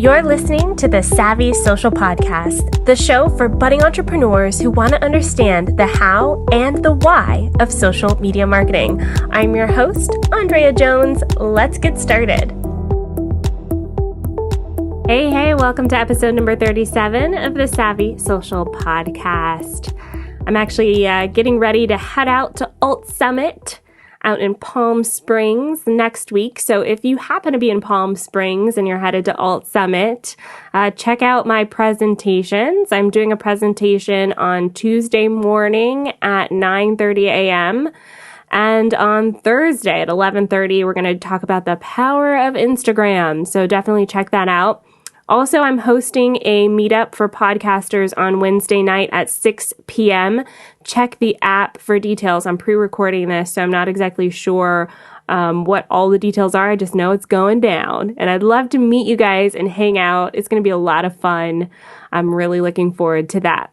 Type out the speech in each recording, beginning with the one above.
You're listening to the Savvy Social Podcast, the show for budding entrepreneurs who want to understand the how and the why of social media marketing. I'm your host, Andrea Jones. Let's get started. Hey, welcome to episode number 37 of the Savvy Social Podcast. I'm actually getting ready to head out to Alt Summit out in Palm Springs next week. So if you happen to be in Palm Springs and you're headed to Alt Summit, check out my presentations. I'm doing a presentation on Tuesday morning at 9:30 a.m. And on Thursday at 11:30, we're going to talk about the power of Instagram. So definitely check that out. Also, I'm hosting a meetup for podcasters on Wednesday night at 6 p.m. Check the app for details. I'm pre-recording this, so I'm not exactly sure what all the details are. I just know it's going down. And I'd love to meet you guys and hang out. It's going to be a lot of fun. I'm really looking forward to that.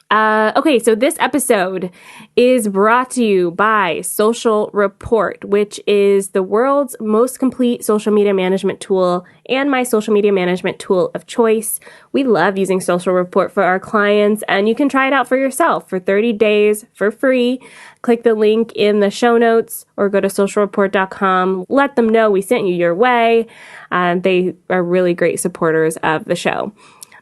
Okay, so this episode is brought to you by Social Report, which is the world's most complete social media management tool and my social media management tool of choice. We love using Social Report for our clients, and you can try it out for yourself for 30 days for free. Click the link in the show notes or go to socialreport.com. Let them know we sent you your way. They are really great supporters of the show.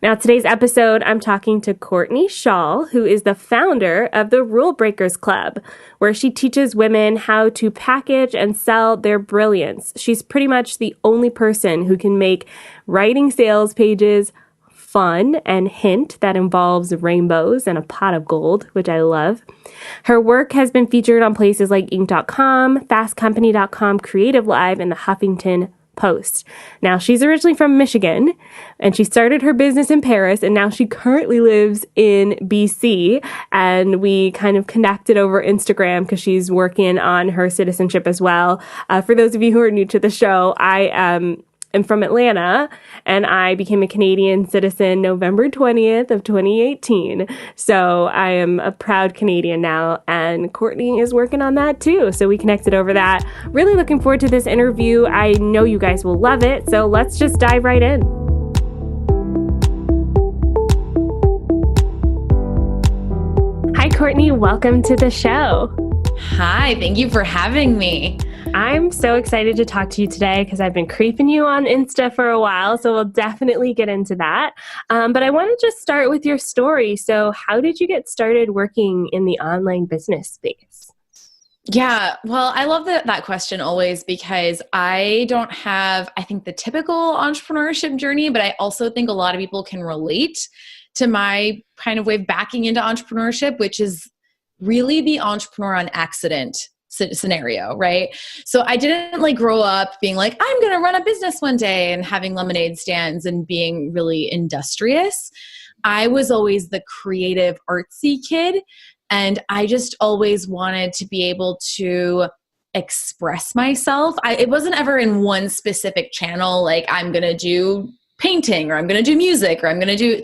Now, today's episode, I'm talking to Courtney Chaal, who is the founder of the Rule Breakers Club, where she teaches women how to package and sell their brilliance. She's pretty much the only person who can make writing sales pages fun and hint that involves rainbows and a pot of gold, which I love. Her work has been featured on places like Inc.com, FastCompany.com, CreativeLive, and the Huffington Post. Now, she's originally from Michigan, and she started her business in Paris, and now she currently lives in BC, and we kind of connected over Instagram because she's working on her citizenship as well. For those of you who are new to the show, I am from Atlanta, and I became a Canadian citizen November 20th of 2018. So I am a proud Canadian now, and Courtney is working on that too. So we connected over that. Really looking forward to this interview. I know you guys will love it. So let's just dive right in. Hi, Courtney. Welcome to the show. Hi, thank you for having me. I'm so excited to talk to you today because I've been creeping you on Insta for a while, so we'll definitely get into that. But I want to just start with your story. So how did you get started working in the online business space? Yeah, well, I love that question always because I don't have, I think, the typical entrepreneurship journey, but I also think a lot of people can relate to my kind of way of backing into entrepreneurship, which is really the entrepreneur on accident scenario, right? So I didn't grow up being like, I'm going to run a business one day and having lemonade stands and being really industrious. I was always the creative artsy kid. And I just always wanted to be able to express myself. It wasn't ever in one specific channel, like I'm going to do painting or I'm going to do music or I'm going to do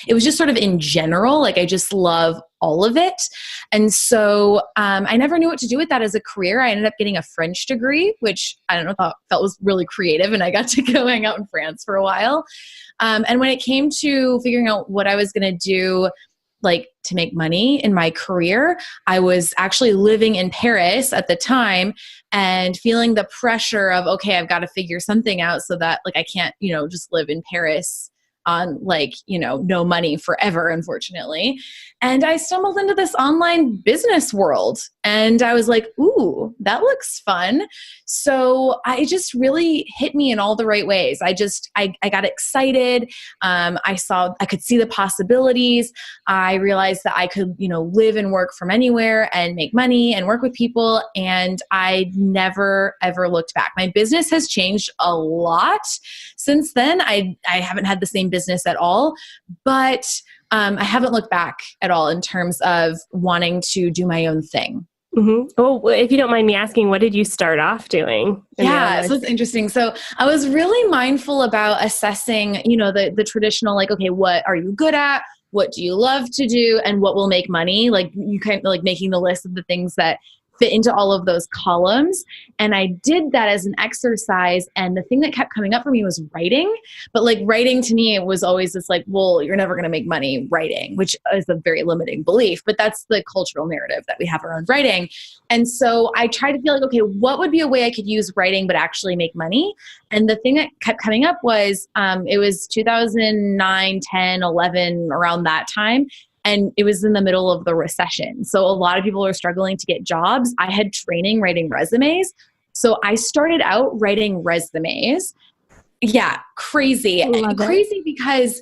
it was just sort of in general. I just love all of it. And so I never knew what to do with that as a career. I ended up getting a French degree, which I don't know, felt was really creative. And I got to go hang out in France for a while. And when it came to figuring out what I was going to do, to make money in my career, I was actually living in Paris at the time and feeling the pressure of, okay, I've got to figure something out so that I can't, just live in Paris on no money forever, unfortunately. And I stumbled into this online business world and I was like, ooh, that looks fun. So I just really hit me in all the right ways. I got excited. I could see the possibilities. I realized that I could, live and work from anywhere and make money and work with people. And I never, ever looked back. My business has changed a lot since then. I haven't had the same business at all, but I haven't looked back at all in terms of wanting to do my own thing. Mm-hmm. Oh, if you don't mind me asking, what did you start off doing? Yeah, so it's interesting. So I was really mindful about assessing, the traditional, okay, what are you good at? What do you love to do? And what will make money? You kind of making the list of the things that fit into all of those columns. And I did that as an exercise. And the thing that kept coming up for me was writing. But like writing to me, it was always this like, well, you're never going to make money writing, which is a very limiting belief. But that's the cultural narrative that we have around writing. And so I tried to feel like, okay, what would be a way I could use writing but actually make money? And the thing that kept coming up was it was 2009, 10, 11, around that time. And it was in the middle of the recession. So a lot of people are struggling to get jobs. I had training writing resumes. So I started out writing resumes. Yeah, crazy. Crazy because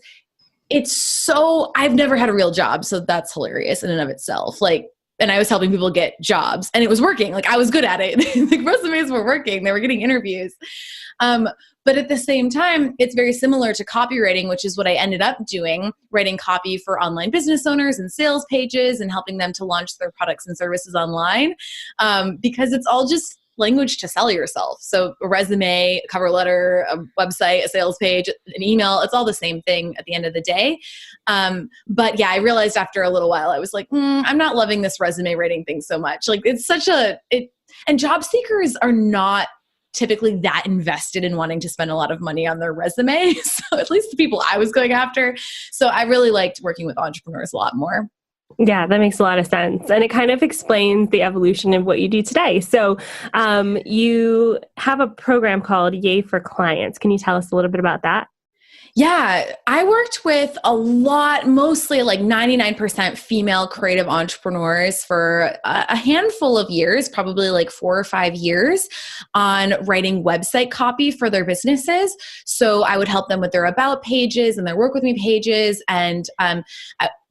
it's so, I've never had a real job. So that's hilarious in and of itself. Like, and I was helping people get jobs and it was working. Like I was good at it. Like resumes were working. They were getting interviews. But at the same time, it's very similar to copywriting, which is what I ended up doing, writing copy for online business owners and sales pages and helping them to launch their products and services online. Because it's all just language to sell yourself. So a resume, a cover letter, a website, a sales page, an email, it's all the same thing at the end of the day. But yeah, I realized after a little while, I was like, I'm not loving this resume writing thing so much. Like it's such and job seekers are not typically that invested in wanting to spend a lot of money on their resume. So at least the people I was going after. So I really liked working with entrepreneurs a lot more. Yeah, that makes a lot of sense. And it kind of explains the evolution of what you do today. So you have a program called Yay for Clients. Can you tell us a little bit about that? Yeah, I worked with a lot, mostly like 99% female creative entrepreneurs for a handful of years, probably like 4 or 5 years, on writing website copy for their businesses. So I would help them with their about pages and their work with me pages, and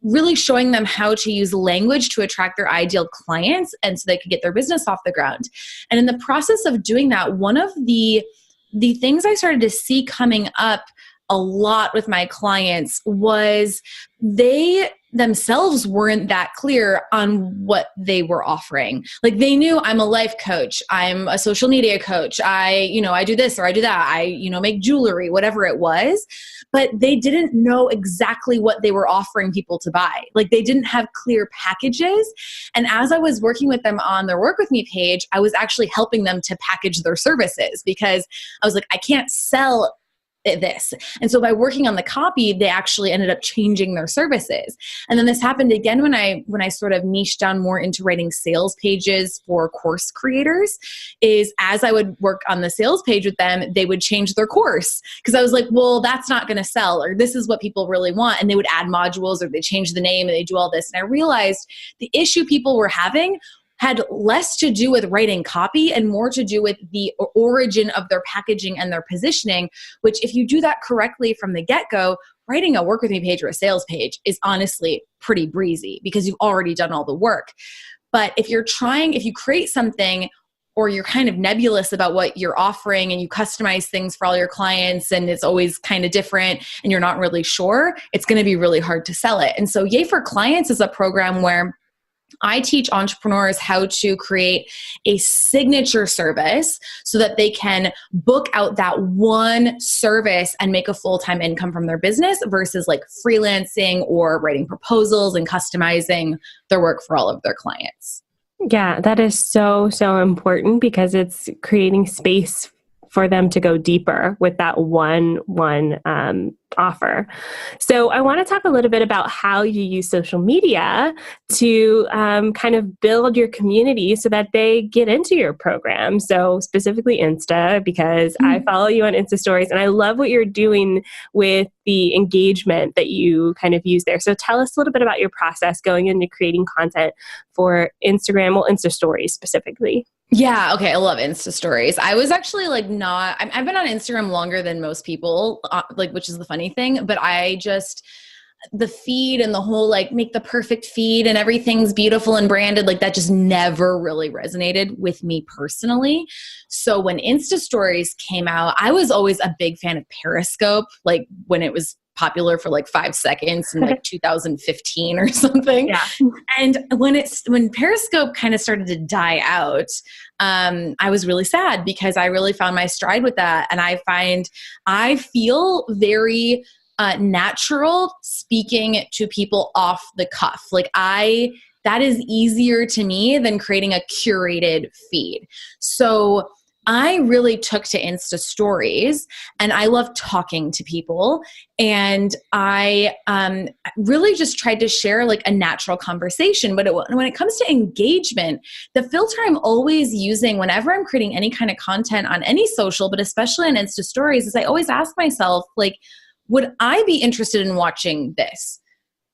really showing them how to use language to attract their ideal clients and so they could get their business off the ground. And in the process of doing that, one of the things I started to see coming up a lot with my clients was they themselves weren't that clear on what they were offering. Like they knew I'm a life coach, I'm a social media coach, I do this or I do that, I make jewelry, whatever it was, but they didn't know exactly what they were offering people to buy. Like they didn't have clear packages. And as I was working with them on their Work With Me page, I was actually helping them to package their services because I was like, I can't sell this. And so by working on the copy, they actually ended up changing their services. And then this happened again when I sort of niched down more into writing sales pages for course creators, is as I would work on the sales page with them, they would change their course. Because I was like, well, that's not going to sell, or this is what people really want. And they would add modules, or they change the name and they do all this. And I realized the issue people were having had less to do with writing copy and more to do with the origin of their packaging and their positioning, which if you do that correctly from the get-go, writing a Work With Me page or a sales page is honestly pretty breezy because you've already done all the work. But if you create something or you're kind of nebulous about what you're offering and you customize things for all your clients and it's always kind of different and you're not really sure, it's going to be really hard to sell it. And so Yay for Clients is a program where I teach entrepreneurs how to create a signature service so that they can book out that one service and make a full-time income from their business versus like freelancing or writing proposals and customizing their work for all of their clients. Yeah, that is so, so important because it's creating space for them to go deeper with that one offer. So I want to talk a little bit about how you use social media to kind of build your community so that they get into your program. So specifically Insta, because I follow you on Insta stories and I love what you're doing with the engagement that you kind of use there. So tell us a little bit about your process going into creating content for Instagram, well, Insta stories specifically. Yeah. Okay. I love Insta stories. I was actually I've been on Instagram longer than most people, which is the funny thing, but the feed and the whole, make the perfect feed and everything's beautiful and branded, that just never really resonated with me personally. So when Insta stories came out, I was always a big fan of Periscope, when it was popular for 5 seconds in 2015 or something. Yeah. And when Periscope kind of started to die out, I was really sad because I really found my stride with that. And I feel very that is easier to me than creating a curated feed. So I really took to Insta stories, and I love talking to people. And I really just tried to share like a natural conversation. But when it comes to engagement, the filter I'm always using whenever I'm creating any kind of content on any social, but especially on Insta stories, is I always ask myself, like, would I be interested in watching this?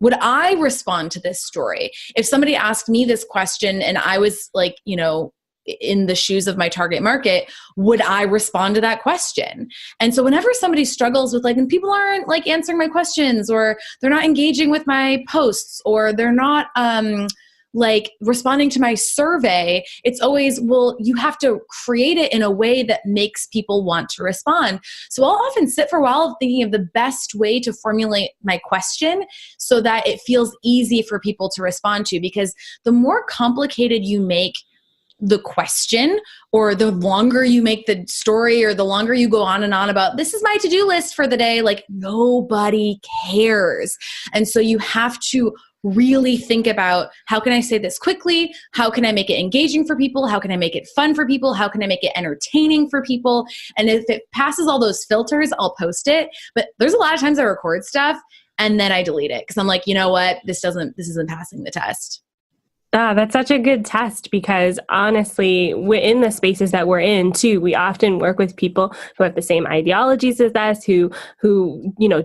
Would I respond to this story? If somebody asked me this question and I was like, you know, in the shoes of my target market, would I respond to that question? And so whenever somebody struggles with like, and people aren't like answering my questions, or they're not engaging with my posts, or they're not like responding to my survey, it's always, well, you have to create it in a way that makes people want to respond. So I'll often sit for a while thinking of the best way to formulate my question so that it feels easy for people to respond to, because the more complicated you make the question, or the longer you make the story, or the longer you go on and on about, this is my to-do list for the day, like nobody cares. And so you have to really think about, how can I say this quickly? How can I make it engaging for people? How can I make it fun for people? How can I make it entertaining for people? And if it passes all those filters, I'll post it. But there's a lot of times I record stuff and then I delete it because I'm like, you know what? This isn't passing the test. That's such a good test, because honestly, in the spaces that we're in too, we often work with people who have the same ideologies as us, who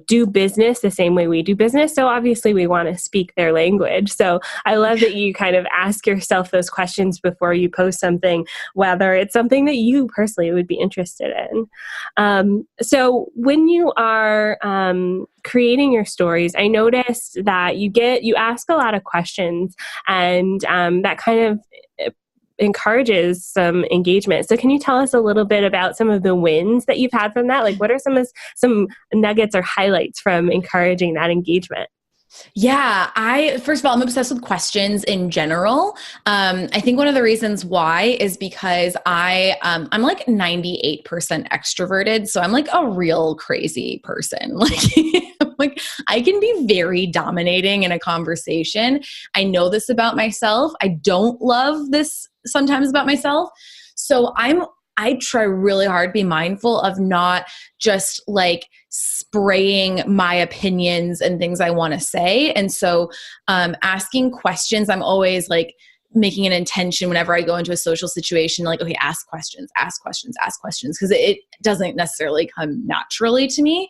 do business the same way we do business. So obviously we want to speak their language. So I love that you kind of ask yourself those questions before you post something, whether it's something that you personally would be interested in. So when you are creating your stories, I noticed that you ask a lot of questions, and that kind of encourages some engagement. So can you tell us a little bit about some of the wins that you've had from that? Like, what are some nuggets or highlights from encouraging that engagement? Yeah, first of all, I'm obsessed with questions in general. I think one of the reasons why is because I'm like 98% extroverted. So I'm like a real crazy person. Like I can be very dominating in a conversation. I know this about myself. I don't love this sometimes about myself. So I try really hard to be mindful of not just like spraying my opinions and things I want to say. And so asking questions, I'm always like making an intention whenever I go into a social situation, like, okay, ask questions, because it doesn't necessarily come naturally to me.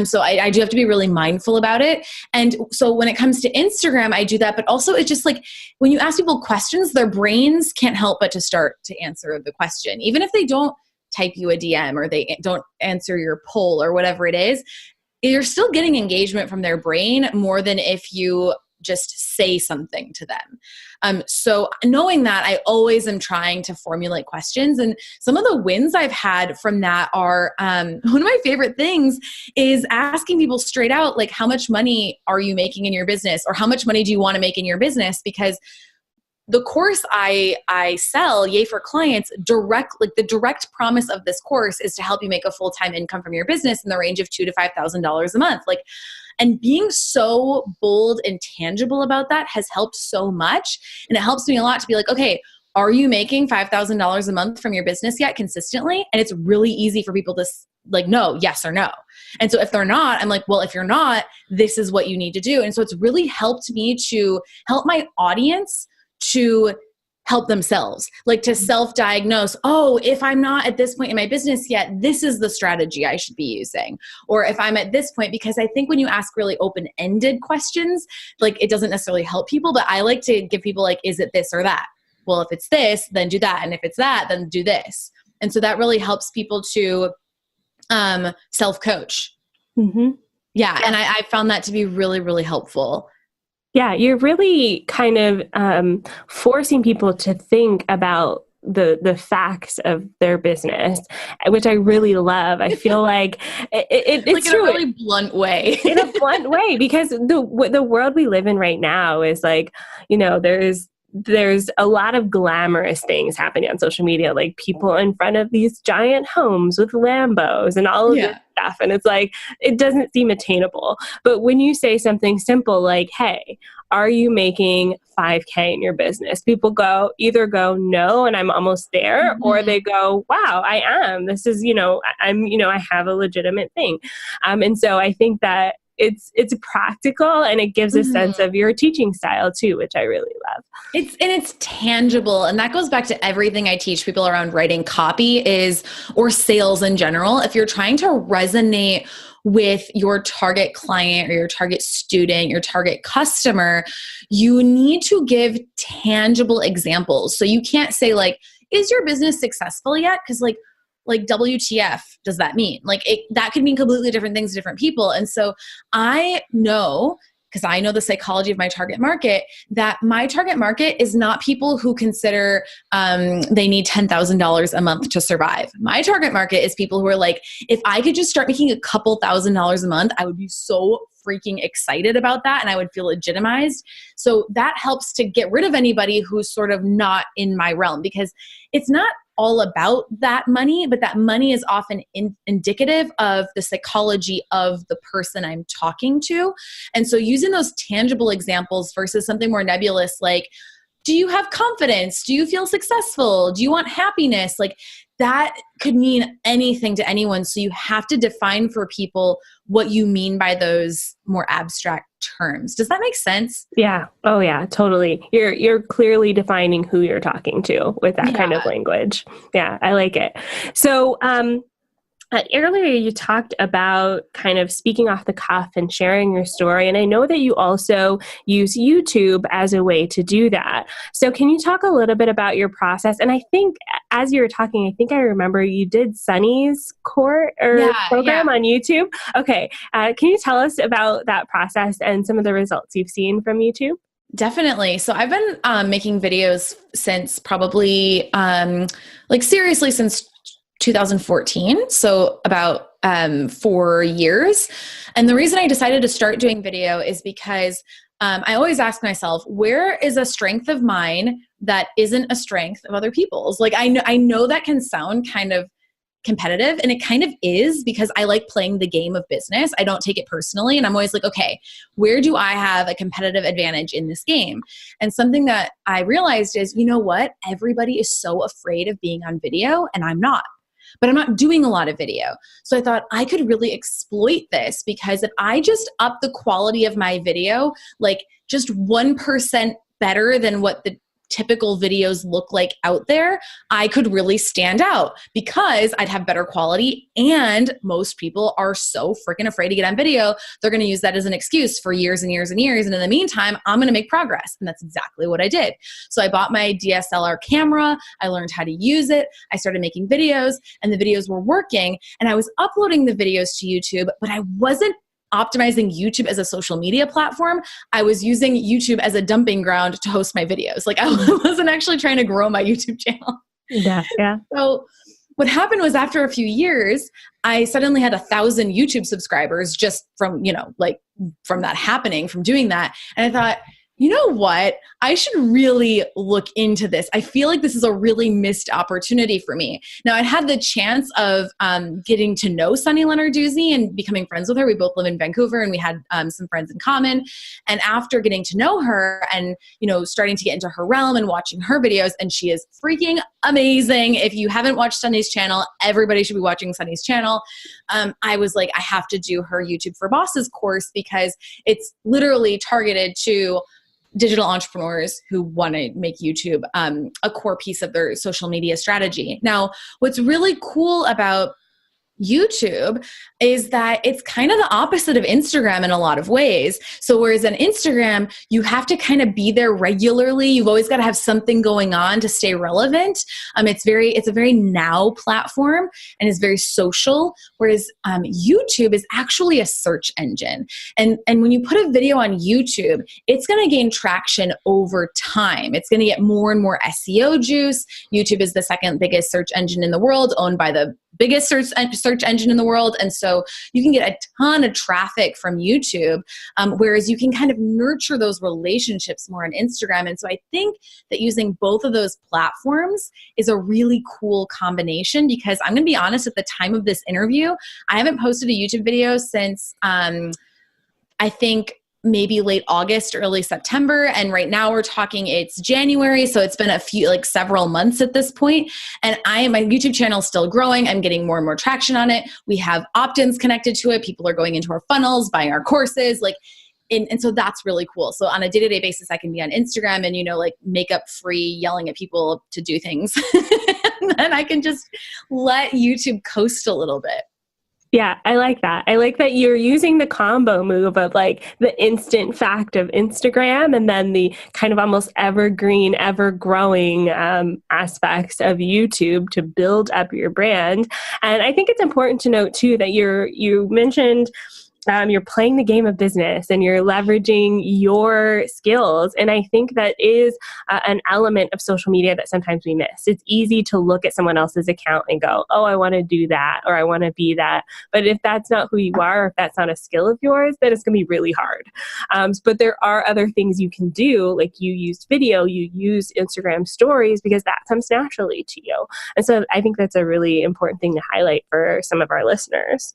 So I do have to be really mindful about it. And so when it comes to Instagram, I do that, but also it's just like when you ask people questions, their brains can't help but to start to answer the question. Even if they don't type you a DM or they don't answer your poll or whatever it is, you're still getting engagement from their brain more than if you just say something to them. So knowing that, I always am trying to formulate questions. And some of the wins I've had from that are, one of my favorite things is asking people straight out, like, how much money are you making in your business? Or how much money do you want to make in your business? Because the course I sell, Yay for Clients, the direct promise of this course is to help you make a full-time income from your business in the range of $2,000 to $5,000 a month. And being so bold and tangible about that has helped so much. And it helps me a lot to be like, okay, are you making $5,000 a month from your business yet consistently? And it's really easy for people to like, no, yes or no. And so if they're not, I'm like, well, if you're not, this is what you need to do. And so it's really helped me to help my audience to help themselves, like to self-diagnose. Oh, if I'm not at this point in my business yet, this is the strategy I should be using. Or if I'm at this point, because I think when you ask really open-ended questions, like it doesn't necessarily help people, but I like to give people like, is it this or that? Well, if it's this, then do that. And if it's that, then do this. And so that really helps people to self-coach. Mm-hmm. Yeah. And I found that to be really, really helpful. Yeah, you're really kind of forcing people to think about the facts of their business, which I really love. I feel like it's like in a really blunt way. In a blunt way, because the world we live in right now is like, there's there's a lot of glamorous things happening on social media, like people in front of these giant homes with Lambos and all of this stuff. And it's like, it doesn't seem attainable. But when you say something simple like, hey, are you making 5K in your business? People either go, no, and I'm almost there, or they go, wow, I am. This is, I have a legitimate thing. And so I think that it's practical, and it gives a sense of your teaching style too, which I really love. It's tangible. And that goes back to everything I teach people around writing copy or sales in general. If you're trying to resonate with your target client or your target student, your target customer, you need to give tangible examples. So you can't say like, is your business successful yet? Because like WTF does that mean? That could mean completely different things to different people. And so I know, because I know the psychology of my target market, that my target market is not people who consider they need $10,000 a month to survive. My target market is people who are like, if I could just start making a couple $1,000s a month, I would be so freaking excited about that, and I would feel legitimized. So that helps to get rid of anybody who's sort of not in my realm, because it's not all about that money, but that money is often indicative of the psychology of the person I'm talking to. And so using those tangible examples versus something more nebulous, like, do you have confidence? Do you feel successful? Do you want happiness? Like, that could mean anything to anyone. So you have to define for people what you mean by those more abstract terms. Does that make sense? Yeah. Oh yeah, totally. You're clearly defining who you're talking to with that kind of language. Yeah, I like it. So, earlier you talked about kind of speaking off the cuff and sharing your story. And I know that you also use YouTube as a way to do that. So can you talk a little bit about your process? And I think as you were talking, I think I remember you did Sunny's program on YouTube. Okay. Can you tell us about that process and some of the results you've seen from YouTube? Definitely. So I've been making videos since probably seriously since 2014, so about 4 years. And the reason I decided to start doing video is because I always ask myself, where is a strength of mine that isn't a strength of other people's? Like, I know that can sound kind of competitive, and it kind of is, because I like playing the game of business. I don't take it personally, and I'm always like, okay, where do I have a competitive advantage in this game? And something that I realized is, you know what? Everybody is so afraid of being on video, and I'm not. But I'm not doing a lot of video. So I thought I could really exploit this, because if I just up the quality of my video, like just 1% better than what the typical videos look like out there, I could really stand out, because I'd have better quality. And most people are so freaking afraid to get on video. They're going to use that as an excuse for years and years and years. And in the meantime, I'm going to make progress. And that's exactly what I did. So I bought my DSLR camera. I learned how to use it. I started making videos, and the videos were working. And I was uploading the videos to YouTube, but I wasn't optimizing YouTube as a social media platform. I was using YouTube as a dumping ground to host my videos. Like, I wasn't actually trying to grow my YouTube channel. Yeah. So what happened was, after a few years, I suddenly had 1,000 YouTube subscribers just from, from that happening, from doing that. And I thought, you know what? I should really look into this. I feel like this is a really missed opportunity for me. Now, I had the chance of getting to know Sunny Lenarduzzi and becoming friends with her. We both live in Vancouver, and we had some friends in common. And after getting to know her and, starting to get into her realm and watching her videos, and she is freaking amazing. If you haven't watched Sunny's channel, everybody should be watching Sunny's channel. I was like, I have to do her YouTube for Bosses course, because it's literally targeted to digital entrepreneurs who want to make YouTube a core piece of their social media strategy. Now, what's really cool about YouTube is that it's kind of the opposite of Instagram in a lot of ways. So whereas on Instagram, you have to kind of be there regularly. You've always got to have something going on to stay relevant. It's a very now platform, and it's very social. Whereas YouTube is actually a search engine. And when you put a video on YouTube, it's going to gain traction over time. It's going to get more and more SEO juice. YouTube is the second biggest search engine in the world, owned by the biggest search engine in the world. And so you can get a ton of traffic from YouTube, whereas you can kind of nurture those relationships more on Instagram. And so I think that using both of those platforms is a really cool combination, because I'm going to be honest, at the time of this interview, I haven't posted a YouTube video since I think maybe late August, early September. And right now we're talking, it's January. So it's been several months at this point. And my YouTube channel is still growing. I'm getting more and more traction on it. We have opt-ins connected to it. People are going into our funnels, buying our courses, and so that's really cool. So on a day-to-day basis, I can be on Instagram and, makeup free, yelling at people to do things. And then I can just let YouTube coast a little bit. Yeah, I like that. I like that you're using the combo move of the instant fact of Instagram and then the kind of almost evergreen, ever growing aspects of YouTube to build up your brand. And I think it's important to note too that you mentioned you're playing the game of business and you're leveraging your skills. And I think that is an element of social media that sometimes we miss. It's easy to look at someone else's account and go, oh, I want to do that, or I want to be that. But if that's not who you are, or if that's not a skill of yours, then it's going to be really hard. But there are other things you can do, like you used video, you use Instagram stories, because that comes naturally to you. And so I think that's a really important thing to highlight for some of our listeners.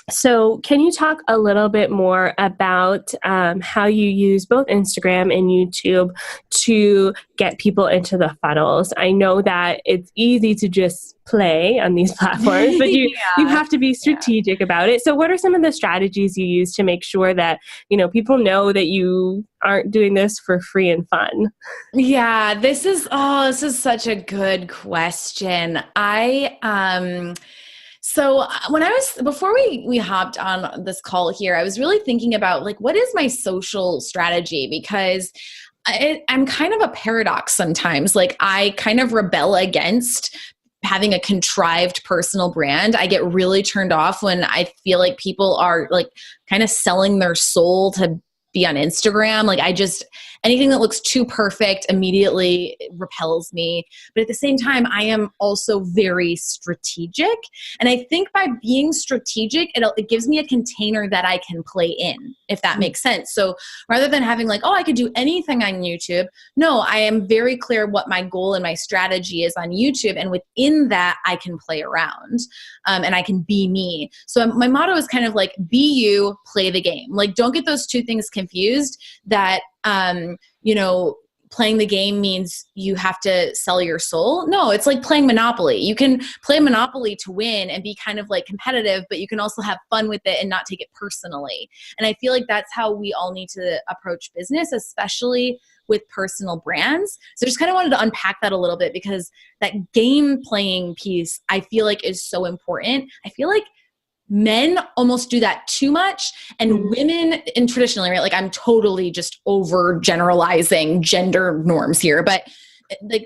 So can you talk a little bit more about how you use both Instagram and YouTube to get people into the funnels? I know that it's easy to just play on these platforms, but you have to be strategic about it. So what are some of the strategies you use to make sure that, people know that you aren't doing this for free and fun? Yeah, this is such a good question. So before we hopped on this call here, I was really thinking about what is my social strategy? Because I'm kind of a paradox sometimes. I kind of rebel against having a contrived personal brand. I get really turned off when I feel like people are kind of selling their soul to be on Instagram. Anything that looks too perfect immediately repels me. But at the same time, I am also very strategic. And I think by being strategic, it gives me a container that I can play in, if that makes sense. So rather than having I could do anything on YouTube, no, I am very clear what my goal and my strategy is on YouTube. And within that, I can play around and I can be me. So my motto is kind of be you, play the game. Don't get those two things confused, that playing the game means you have to sell your soul. No, it's like playing Monopoly. You can play Monopoly to win and be kind of competitive, but you can also have fun with it and not take it personally. And I feel like that's how we all need to approach business, especially with personal brands. So just kind of wanted to unpack that a little bit, because that game playing piece I feel is so important. I feel like men almost do that too much, and women, and traditionally, right? I'm totally just over generalizing gender norms here, but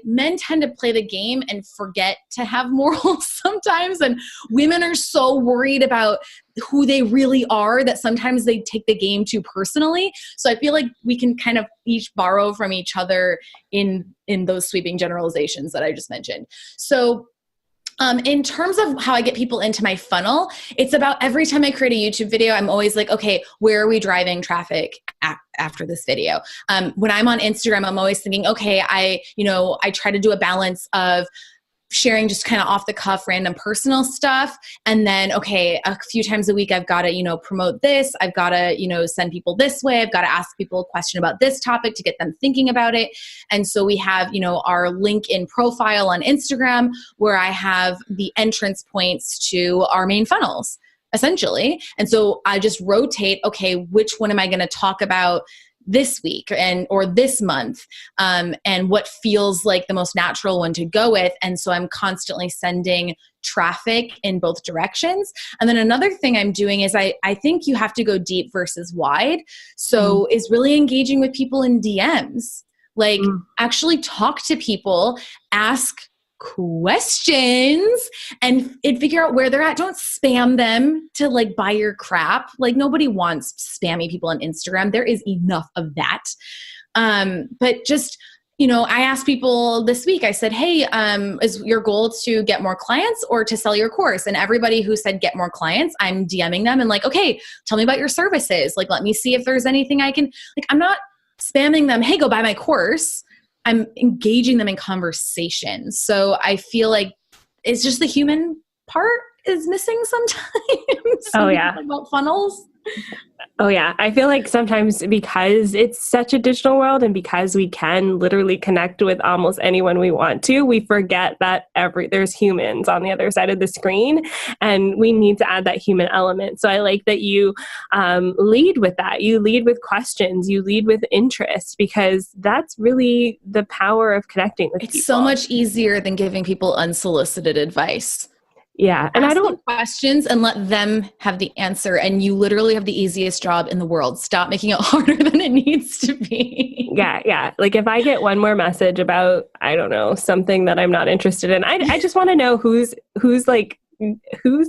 men tend to play the game and forget to have morals sometimes. And women are so worried about who they really are that sometimes they take the game too personally. So I feel like we can kind of each borrow from each other in those sweeping generalizations that I just mentioned. So in terms of how I get people into my funnel, it's about every time I create a YouTube video, I'm always okay, where are we driving traffic after this video? When I'm on Instagram, I'm always thinking, okay, I try to do a balance of sharing just kind of off the cuff random personal stuff, and then okay, a few times a week I've got to promote this, I've got to send people this way, I've got to ask people a question about this topic to get them thinking about it. And so we have our link in profile on Instagram, where I have the entrance points to our main funnels essentially. And so I just rotate, okay, which one am I going to talk about this week or this month, and what feels like the most natural one to go with. And so I'm constantly sending traffic in both directions. And then another thing I'm doing is I think you have to go deep versus wide. So is really engaging with people in DMs, actually talk to people, ask questions and figure out where they're at. Don't spam them to buy your crap. Nobody wants spammy people on Instagram. There is enough of that. But just I asked people this week, I said, hey, is your goal to get more clients or to sell your course? And everybody who said get more clients, I'm DMing them and like, okay, tell me about your services. Like, let me see if there's anything I can, like, I'm not spamming them, hey, go buy my course. I'm engaging them in conversation. So I feel like it's just the human part is missing sometimes. Oh yeah. About funnels. Oh yeah. I feel like sometimes because it's such a digital world and because we can literally connect with almost anyone we want to, we forget that there's humans on the other side of the screen and we need to add that human element. So I like that you lead with that. You lead with questions, you lead with interest, because that's really the power of connecting with people. It's so much easier than giving people unsolicited advice. Yeah. And ask I don't questions and let them have the answer. And you literally have the easiest job in the world. Stop making it harder than it needs to be. Yeah. Yeah. Like if I get one more message about, I don't know, something that I'm not interested in, I just want to know who's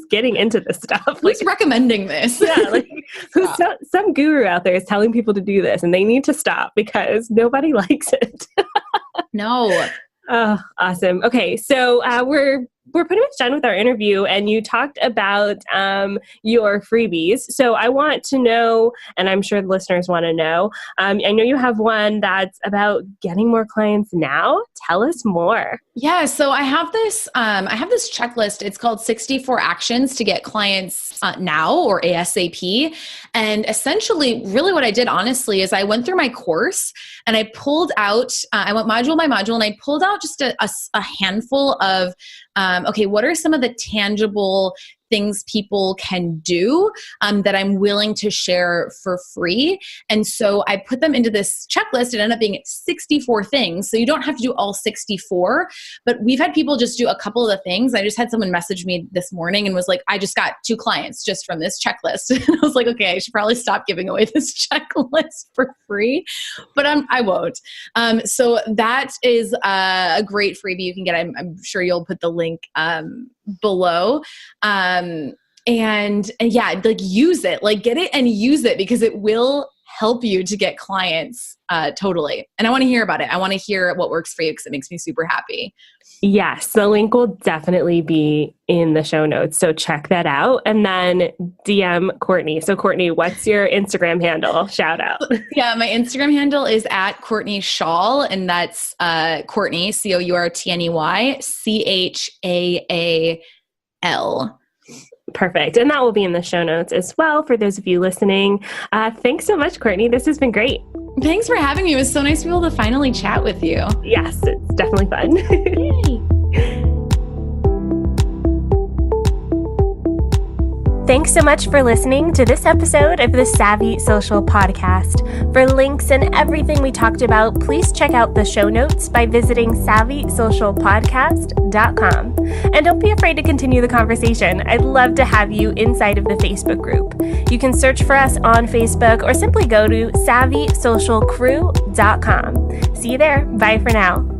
getting into this stuff. Who's recommending this? Yeah. Like who's some guru out there is telling people to do this and they need to stop because nobody likes it. No. Oh, awesome. Okay. So we're pretty much done with our interview and you talked about your freebies. So I want to know, and I'm sure the listeners want to know, I know you have one that's about getting more clients now. Tell us more. Yeah. So I have this checklist. It's called 64 actions to get clients now, or ASAP. And essentially really what I did honestly is I went through my course and I pulled out, I went module by module and I pulled out just a handful of okay, what are some of the tangible things people can do that I'm willing to share for free? And so I put them into this checklist. It ended up being 64 things. So you don't have to do all 64, but we've had people just do a couple of the things. I just had someone message me this morning and was like, I just got 2 clients just from this checklist. And I was like, okay, I should probably stop giving away this checklist for free, but I won't. So that is a great freebie you can get. I'm sure you'll put the link below. And yeah, like use it, like get it and use it because it will help you to get clients. Totally. And I want to hear about it. I want to hear what works for you because it makes me super happy. Yes, the link will definitely be in the show notes. So check that out and then DM Courtney. So Courtney, what's your Instagram handle? Shout out. Yeah, my Instagram handle is at Courtney Chaal, and that's Courtney, Courtney, Chaal. Perfect. And that will be in the show notes as well for those of you listening. Thanks so much, Courtney. This has been great. Thanks for having me. It was so nice to be able to finally chat with you. Yes, it's definitely fun. Yay. Thanks so much for listening to this episode of the Savvy Social Podcast. For links and everything we talked about, please check out the show notes by visiting SavvySocialPodcast.com. And don't be afraid to continue the conversation. I'd love to have you inside of the Facebook group. You can search for us on Facebook or simply go to SavvySocialCrew.com. See you there. Bye for now.